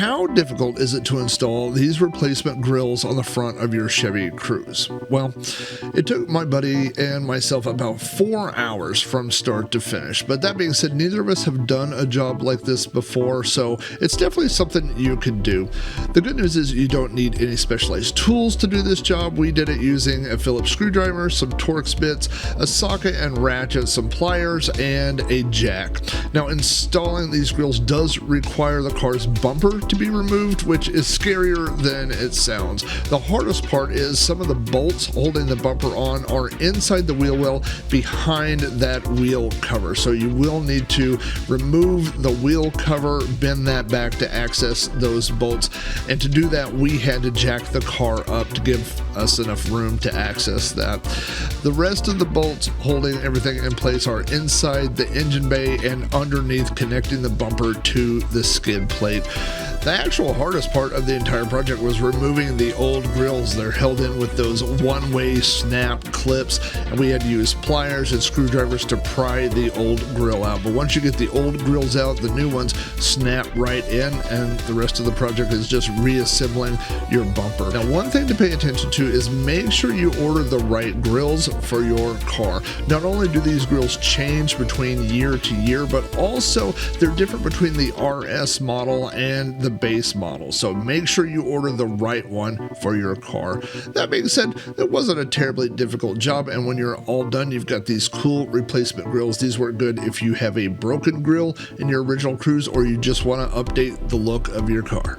how difficult is it to install these replacement grills on the front of your Chevy Cruze? Well, it took my buddy and myself about 4 hours from start to finish. But that being said, neither of us have done a job like this before, so it's definitely something you could do. The good news is you don't need any specialized tools to do this job. We did it using a Phillips screwdriver, some Torx bits, a socket and ratchet, some pliers, and a jack. Now, installing these grills does require the car's bumper to be removed, which is scarier than it sounds. The hardest part is some of the bolts holding the bumper on are inside the wheel well behind that wheel cover. So you will need to remove the wheel cover, bend that back to access those bolts. And to do that, we had to jack the car up to give us enough room to access that. The rest of the bolts holding everything in place are inside the engine bay and underneath, connecting the bumper to the skid plate. The actual hardest part of the entire project was removing the old grills. They're held in with those one-way snap clips, and we had to use pliers and screwdrivers to pry the old grill out. But once you get the old grills out, the new ones snap right in, and the rest of the project is just reassembling your bumper. Now, one thing to pay attention to is make sure you order the right grills for your car. Not only do these grills change between year to year, but also they're different between the RS model and the base model. So make sure you order the right one for your car. That being said, it wasn't a terribly difficult job, and when you're all done, you've got these cool replacement grills. These work good if you have a broken grill in your original Cruze or you just want to update the look of your car.